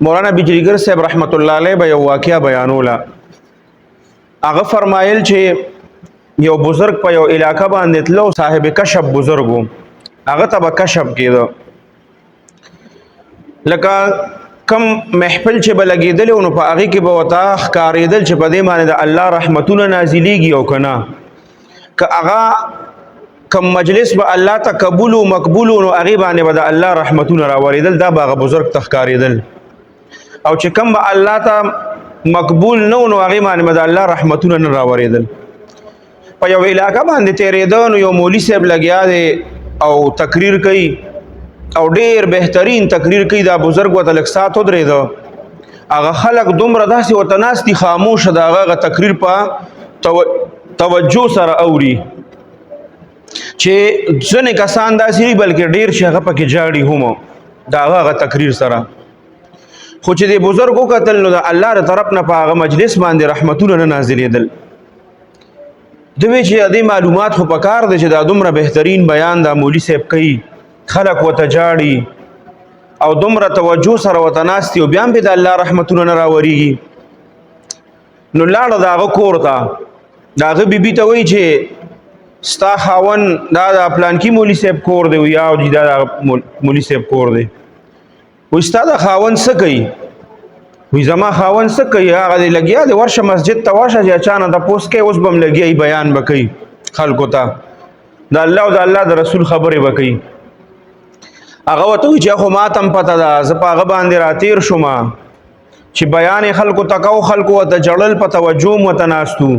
مولانا بجلیګر صاحب رحمت الله علیه به یو واقعیا بیانولا. هغه فرمایل چې یو بزرگ په یو علاقه باندې تلو، صاحب کشف بزرګو، هغه ته به کشف کېده. لکه کم محفل چې به لګېدلی نو په هغې کې به ورته ښکارېدل چې په دې باندې د الله رحمتونه نازلېږي او که نه. که هغه کم مجلس به الله ته قبول و مقبول و نو هغې باندې به د الله رحمتونه راورېدل، دا به هغه بزرګ ته ښکارېدل. او چې کم به الله ته مقبول نه و نو هغې باندې به د الله رحمتونه نه راورېدل. په یو علاقه باندې تېرېده نو یو مولي صاحب لګیا دی او تقریر کوي او ډېر بهترین تقریر کوي. دا بزرګ ورته لږ ساعت ودرېده، هغه خلک دومره داسې ورته ناست دي خاموشه، د هغه تقریر په توجه سره اوري چې ځینې کسان داسې دي بلکې ډېر چې هغه پکې جاړي هم د هغه تقریر سره. خو چې د بزرګ وکتل نو د الله د طرف نه په هغه مجلس باندې رحمتونه نه نازلېدل. دوی چې دې معلومات خو پکار دی چې دا دومره بهترین بیان دا مولي صاحب کوي، خلک ورته جاړي او دومره توجه سره ورته ناست دي او بیا هم پې د الله رحمتونه نه راورېږي. نو لاړه د هغه کور ته، د هغه بیبي ته وایي چې ستا خاوند دا د پلانکي مولي صاحب کور دی؟ یا دا د مولي صاحب کور دی. وایي ستا د خاوند څه کوي؟ وایي زما خاوند څه کوي؟ هغه دی لګیا دی، ورشه مسجد ته ورشه چې اچانه تپوس کوي، اوس به هم لګیا بیان به کوي خلکو ته، د الله او د الله د رسول خبرې به کوي. هغه ورته وایي چې خو ما ته هم پته ده، زه په هغه باندې راتېر شوم چې بیان یې خلکو ته کو، خلکو ورته جړل، په توجه م ورته ناست وو.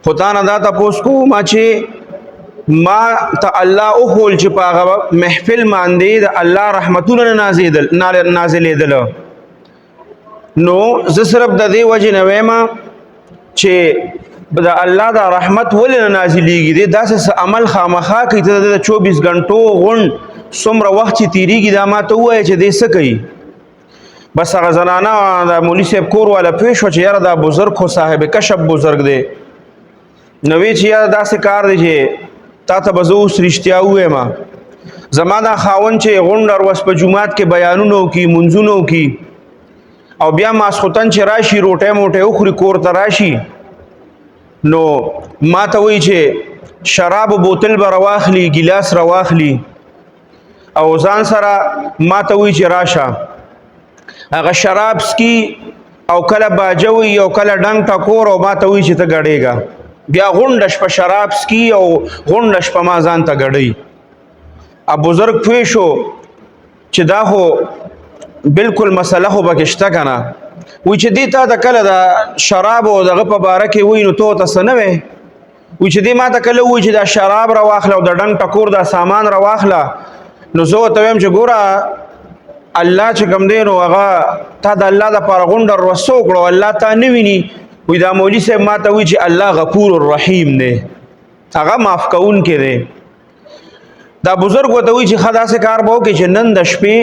خو تا نه دا تپوس کوم چې ما ته الله وښول چې په هغه محفل باندې د الله رحمتونه نه نازلېدله. نو زه صرف د دې وجې نه وایم چې د الله دا رحمت ولې نه نازلېږي، دی داسې څه عمل خامخا کوي، ته د 24 غنټو غونډ څومره وخت چې تېرېږي دا ما ته ووایه چې دی څه کوي. بس هغه زنانه د مولي صاحب کور والا پوه شوه چې یاره دا بزرګ خو صاحب کشف بزرګ دی. نو وی چې یاره داسې کار دی چې تا ته به زه اوس رښتیا ووایم، زما دا خاوند چې غونډ هر وس په جومات کې بیانونه وکړي، منځونه وکړي او بیا ماسخوتن چې راشي روټۍ موټۍ وخوري کور ته راشي، نو ما ته وایي چې شرابو بوتل به راواخلي، ګیلاس راواخلي او ځان سره ما ته وایي چې راشه هغه شراب سکي او کله باجه وي او کله ډنګ ټکور او ما ته وایي چې ته ګډېږه، بیا غونډه شپه شراب سکي او غونډه شپه ما ځان ته ګډوي. بزرګ پوه شو چې دا خو بالکل مسله خو پکې شته که نه. وایي چې دې تا ته کله د شراب او دغه په باره کې وایي نو ته ورته څه نه وی؟ وایي چې دې ما ته کله وایي چې دا شراب راواخله او د ډنګ ټکور دا سامان راواخله، نو زه ورته وایم چې ګوره الله چې کوم دی نو هغه تا د الله دپاره غونډه روسه وکړه او الله تا نه ویني. وایي دا مولي صاحب ما ته وایي چې الله غفور الرحیم دی، هغه معاف کوونکی دی. دا بزرګ ورته وایي چې ښه داسې کار به وکړې چې نن د شپې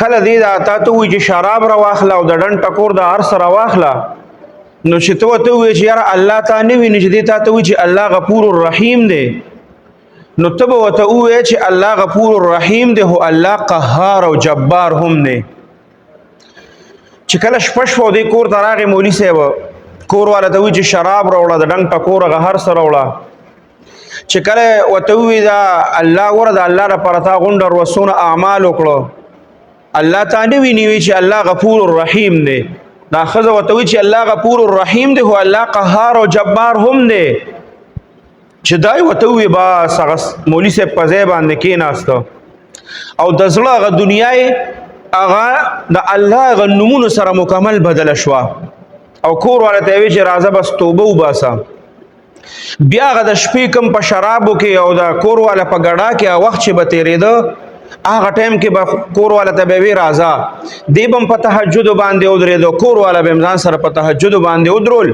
کله دې دا تا ته وایي چې شراب راواخله او د ډنډ ټکور د هر څه راواخله، نو چې ته ورته ووایې چې یاره الله تا نه ویني، چې دې تا ته وایي چې الله غفور الرحیم دی، نو ته به ورته ووایې چې الله غفور الرحیم دی خو الله قهار او جبار هم دی. چې کله شپه شوه دې کور ته راغی مولي صاحب، کور والا ته وایي چې شراب راوړه، د ډنګ ټکور هغه هر څه راوړه. چې کله ورته ووایي دا الله ګوره د الله لپاره تا غونډه روسونه اعمال وکړه، الله تا نه ویني، وایي چې الله غفور الرحیم دی. دا ښځه ورته وایي چې الله غفور الرحیم دی خو الله قهار او جبار هم دی. چې دا یې ورته ووایي بس هغه مولي صاحب په ځای باندې کېناسته او د زړه هغه دنیا یې هغه د الله هغه نومونو سره مکمل بدله شوه او کور والا ته یې وایي چې راځه بس توبه وباسه. بیا هغه د شپې کوم په شرابو کې او د کور والا په ګډا کې هغه وخت چې به تېرېده، هغه ټایم کې به کور والا ته به یې وایي راځه، دی به هم په تهجدو باندې ودرېده، کور والا به هم ځان سره په تهجدو باندې ودرول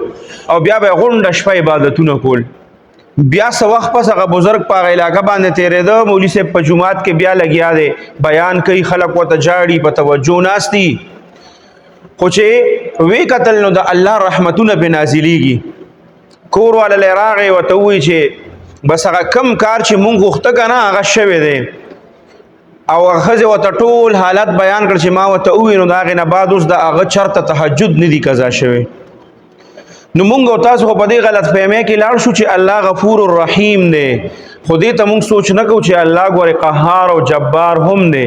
او بیا به یې غونډه شپه عبادتونه کول. بیا څه وخت پس هغه بزرګ په هغه علاقه باندې تېرېده، مولي صاحب په جومات کې بیا لګیا دی، بیان کوي، خلک ورته جاړي، په توجه ناست دي. خو چې وی کتل نو د الله رحمتونه پرې نازلېږي. کور والا لی راغی ورته ووایي چې بس هغه کم کار چې مونږ غوښته که نه هغه شوی دی، او هغه وته ټول حالت بیان کړ چې ما وته وینو دا غنه بعد اوس د هغه چرته تهجد ندي قضا شوی نو مونږ تاسو په دې غلط فهمي کې لاړ شو چې الله غفور الرحیم دی خو دې ته مونږ سوچ نه کوو چې الله ګوره قهار او جبار هم دی